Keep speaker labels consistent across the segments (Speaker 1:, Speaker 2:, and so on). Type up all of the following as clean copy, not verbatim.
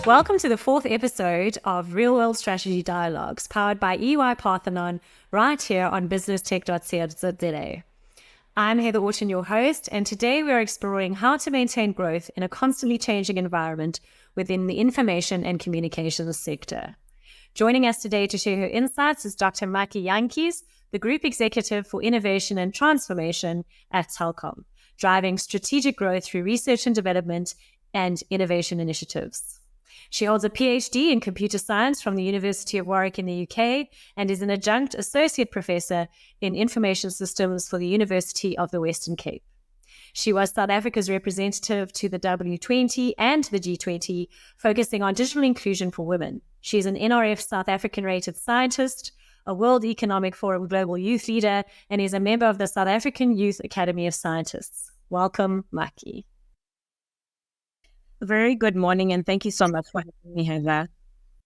Speaker 1: Welcome to the fourth episode of Real World Strategy Dialogues, powered by EY-Parthenon, right here on businesstech.co.za. I'm Heather Orton, your host, and today we are exploring how to maintain growth in a constantly changing environment within the information and communications sector. Joining us today to share her insights is Dr. Mmaki Jantjies, the Group Executive for Innovation and Transformation at Telkom, driving strategic growth through research and development and innovation initiatives. She holds a PhD in computer science from the University of Warwick in the UK and is an adjunct associate professor in information systems for the University of the Western Cape. She was South Africa's representative to the W20 and the G20, focusing on digital inclusion for women. She is an NRF South African rated scientist, a World Economic Forum global youth leader, and is a member of the South African Youth Academy of Scientists. Welcome, Mmaki.
Speaker 2: Very good morning, and thank you so much for having me, Heather.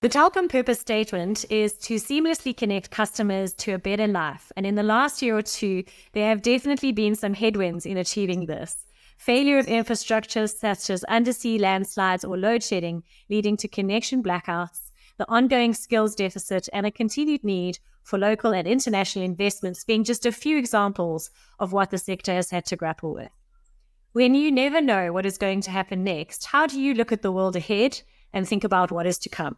Speaker 1: The Telkom purpose statement is to seamlessly connect customers to a better life. And in the last year or two, there have definitely been some headwinds in achieving this. Failure of infrastructure such as undersea landslides or load shedding, leading to connection blackouts, the ongoing skills deficit, and a continued need for local and international investments being just a few examples of what the sector has had to grapple with. When you never know what is going to happen next, how do you look at the world ahead and think about what is to come?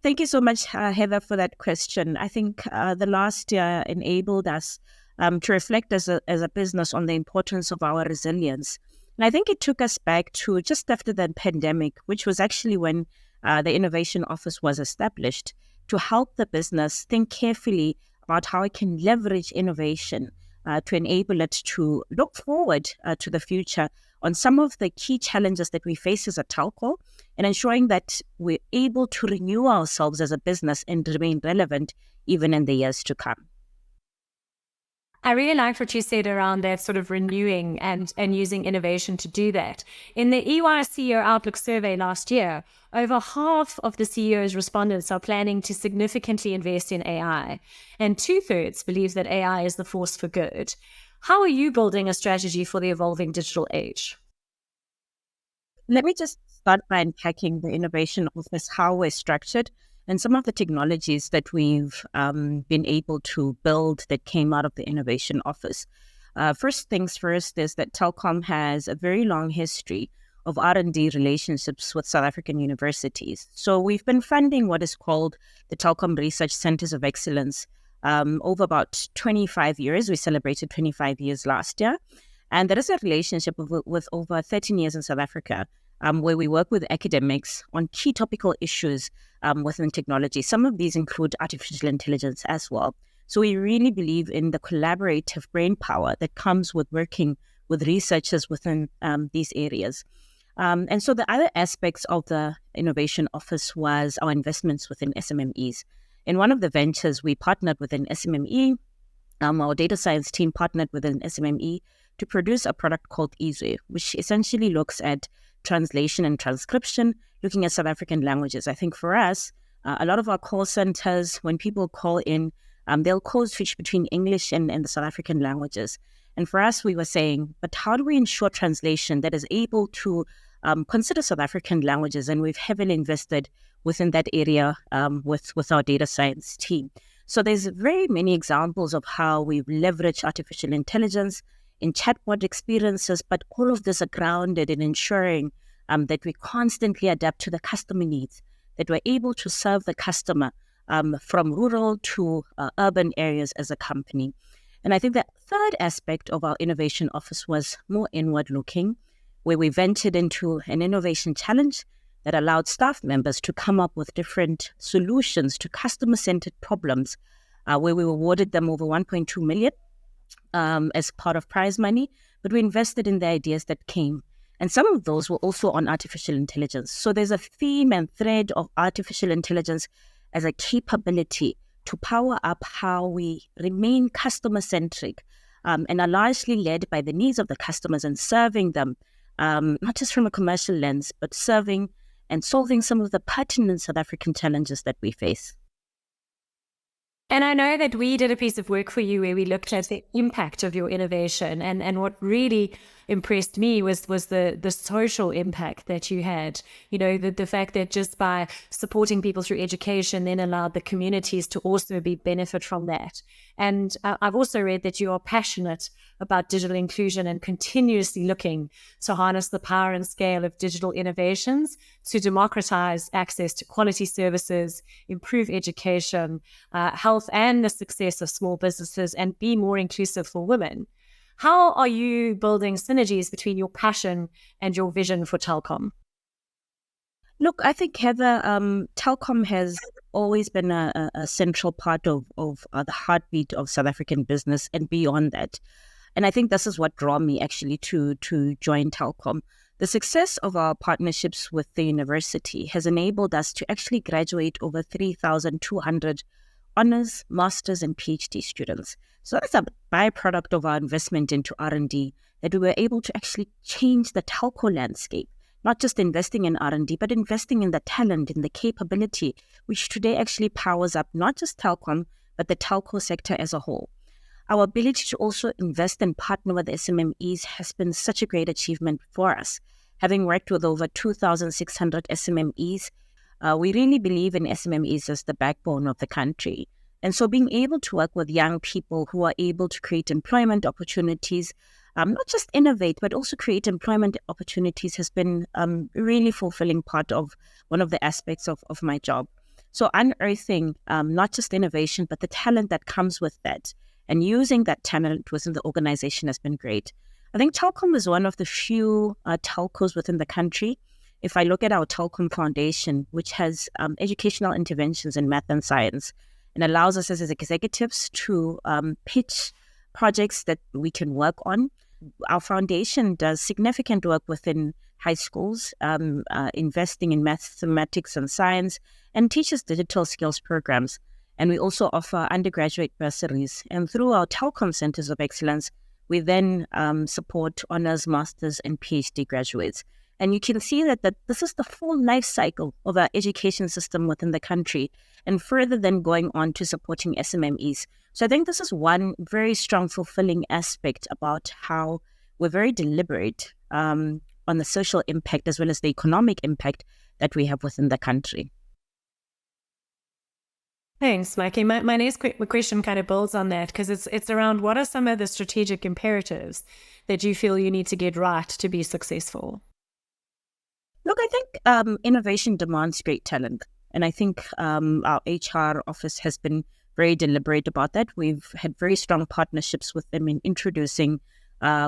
Speaker 2: Thank you so much, Heather, for that question. I think the last year enabled us to reflect as a business on the importance of our resilience. And I think it took us back to just after the pandemic, which was actually when the Innovation Office was established, to help the business think carefully about how it can leverage innovation to enable it to look forward to the future on some of the key challenges that we face as a telco, and ensuring that we're able to renew ourselves as a business and remain relevant even in the years to come.
Speaker 1: I really liked what you said around that sort of renewing and using innovation to do that. In the EY CEO Outlook survey last year, over half of the CEO's respondents are planning to significantly invest in AI, and 2/3 believe that AI is the force for good. How are you building a strategy for the evolving digital age?
Speaker 2: Let me just start by unpacking the Innovation Office, how we're structured, and some of the technologies that we've been able to build that came out of the Innovation Office. First things first is that Telkom has a very long history of R&D relationships with South African universities. So we've been funding what is called the Telkom Research Centers of Excellence over about 25 years. We celebrated 25 years last year. And there is a relationship with over 13 years in South Africa, where we work with academics on key topical issues within technology. Some of these include artificial intelligence as well. So we really believe in the collaborative brain power that comes with working with researchers within these areas. And so the other aspects of the Innovation Office was our investments within SMMEs. In one of the ventures, we partnered with an SMME. Our data science team partnered with an SMME to produce a product called Izwe, which essentially looks at translation and transcription, looking at South African languages. I think for us, a lot of our call centers, when people call in, they'll code switch between English and the South African languages. And for us, we were saying, but how do we ensure translation that is able to consider South African languages? And we've heavily invested within that area with our data science team. So there's very many examples of how we've leveraged artificial intelligence in chatbot experiences, but all of this are grounded in ensuring that we constantly adapt to the customer needs, that we're able to serve the customer from rural to urban areas as a company. And I think the third aspect of our Innovation Office was more inward-looking, where we ventured into an innovation challenge that allowed staff members to come up with different solutions to customer-centered problems, where we awarded them over 1.2 million as part of prize money, but we invested in the ideas that came. And some of those were also on artificial intelligence. So there's a theme and thread of artificial intelligence as a capability to power up how we remain customer-centric and are largely led by the needs of the customers and serving them, not just from a commercial lens, but serving and solving some of the pertinent South African challenges that we face.
Speaker 1: And I know that we did a piece of work for you where we looked at the impact of your innovation and what really impressed me was the social impact that you had. The fact that just by supporting people through education then allowed the communities to also be benefit from that. And I've also read that you are passionate about digital inclusion and continuously looking to harness the power and scale of digital innovations to democratize access to quality services, improve education, health, and the success of small businesses, and be more inclusive for women. How are you building synergies between your passion and your vision for Telkom?
Speaker 2: Look, I think, Heather, Telkom has always been a central part of the heartbeat of South African business and beyond that. And I think this is what drew me actually to join Telkom. The success of our partnerships with the university has enabled us to actually graduate over 3,200 honors, masters, and PhD students. So that's a byproduct of our investment into R&D, that we were able to actually change the telco landscape, not just investing in R&D, but investing in the talent, in the capability, which today actually powers up not just Telkom, but the telco sector as a whole. Our ability to also invest and partner with SMMEs has been such a great achievement for us. Having worked with over 2,600 SMMEs, we really believe in SMMEs as the backbone of the country. And so being able to work with young people who are able to create employment opportunities, not just innovate, but also create employment opportunities has been a really fulfilling part of one of the aspects of my job. So unearthing not just innovation, but the talent that comes with that, and using that talent within the organization has been great. I think Telkom is one of the few telcos within the country. If I look at our Telkom Foundation, which has educational interventions in math and science, and allows us as executives to pitch projects that we can work on. Our foundation does significant work within high schools, investing in mathematics and science, and teaches digital skills programs. And we also offer undergraduate bursaries. And through our Telkom Centers of Excellence, we then support honors, masters, and PhD graduates. And you can see that this is the full life cycle of our education system within the country, and further then going on to supporting SMMEs. So I think this is one very strong, fulfilling aspect about how we're very deliberate on the social impact as well as the economic impact that we have within the country.
Speaker 1: Thanks, Mmaki. My next question kind of builds on that, because it's around what are some of the strategic imperatives that you feel you need to get right to be successful?
Speaker 2: Look, I think innovation demands great talent. And I think our HR office has been very deliberate about that. We've had very strong partnerships with them in introducing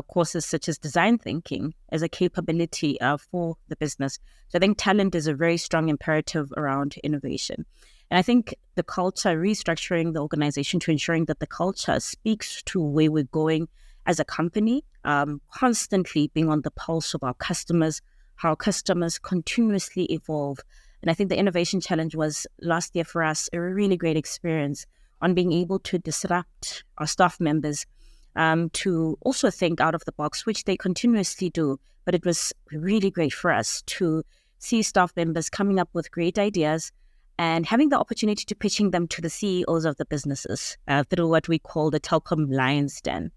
Speaker 2: courses such as design thinking as a capability for the business. So I think talent is a very strong imperative around innovation. And I think the culture, restructuring the organization to ensuring that the culture speaks to where we're going as a company, constantly being on the pulse of our customers, how customers continuously evolve. And I think the innovation challenge was last year for us a really great experience on being able to disrupt our staff members to also think out of the box, which they continuously do. But it was really great for us to see staff members coming up with great ideas and having the opportunity to pitching them to the CEOs of the businesses through what we call the Telkom Lions Den.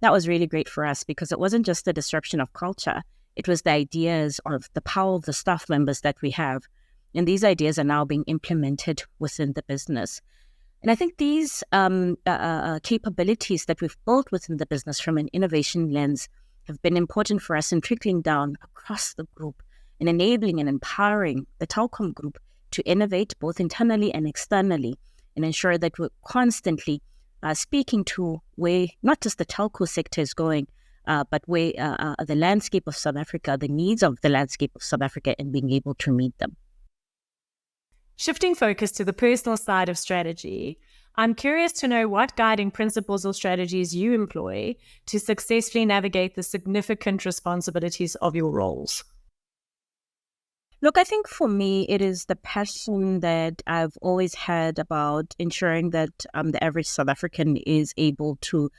Speaker 2: That was really great for us because it wasn't just the disruption of culture. It was the ideas of the power of the staff members that we have. And these ideas are now being implemented within the business. And I think these capabilities that we've built within the business from an innovation lens have been important for us in trickling down across the group and enabling and empowering the Telkom group to innovate both internally and externally and ensure that we're constantly speaking to where not just the telco sector is going, but where the landscape of South Africa, the needs of the landscape of South Africa, and being able to meet them.
Speaker 1: Shifting focus to the personal side of strategy, I'm curious to know what guiding principles or strategies you employ to successfully navigate the significant responsibilities of your roles.
Speaker 2: Look, I think for me, it is the passion that I've always had about ensuring that the average South African is able to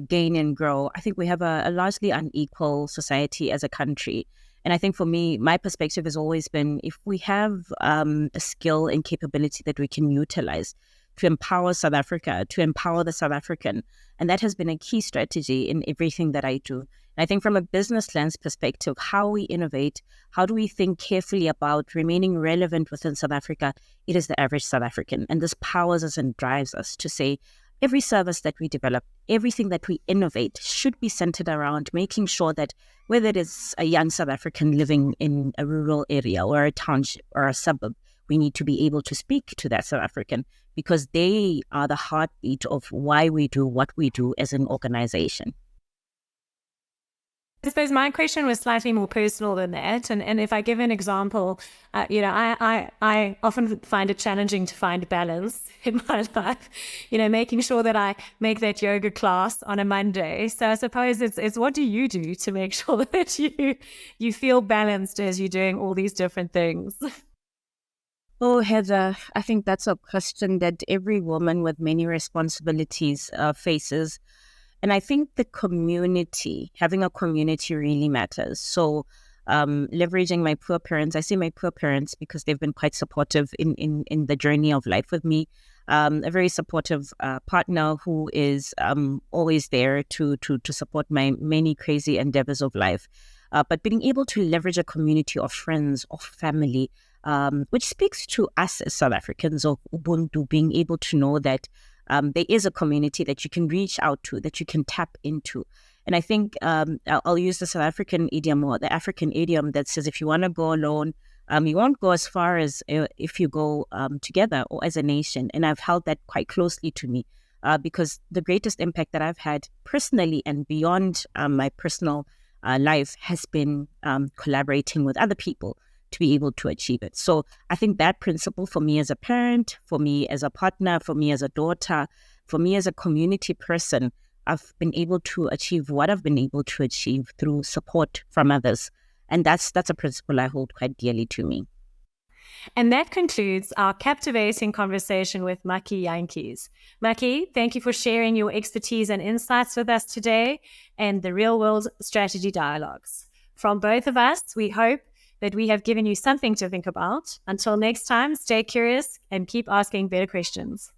Speaker 2: gain and grow. I think we have a largely unequal society as a country. And I think for me, my perspective has always been if we have a skill and capability that we can utilize to empower South Africa, to empower the South African. And that has been a key strategy in everything that I do. I think from a business lens perspective, how we innovate, how do we think carefully about remaining relevant within South Africa? It is the average South African. And this powers us and drives us to say every service that we develop, everything that we innovate should be centered around making sure that whether it is a young South African living in a rural area or a township or a suburb, we need to be able to speak to that South African because they are the heartbeat of why we do what we do as an organization.
Speaker 1: I suppose my question was slightly more personal than that. And if I give an example, I often find it challenging to find balance in my life, making sure that I make that yoga class on a Monday. So I suppose it's what do you do to make sure that you feel balanced as you're doing all these different things?
Speaker 2: Oh, Heather, I think that's a question that every woman with many responsibilities faces. And I think the community, having a community really matters. So leveraging my poor parents, I say my poor parents because they've been quite supportive in the journey of life with me. A very supportive partner who is always there to support my many crazy endeavors of life. But being able to leverage a community of friends, of family, which speaks to us as South Africans of Ubuntu, being able to know that there is a community that you can reach out to, that you can tap into. And I think I'll use the South African idiom or the African idiom that says if you want to go alone, you won't go as far as if you go together or as a nation. And I've held that quite closely to me because the greatest impact that I've had personally and beyond my personal life has been collaborating with other people to be able to achieve it. So I think that principle for me as a parent, for me as a partner, for me as a daughter, for me as a community person, I've been able to achieve what I've been able to achieve through support from others. And that's a principle I hold quite dearly to me.
Speaker 1: And that concludes our captivating conversation with Mmaki Jantjies. Mmaki, thank you for sharing your expertise and insights with us today and the Real World Strategy Dialogues. From both of us, we hope that we have given you something to think about. Until next time, stay curious and keep asking better questions.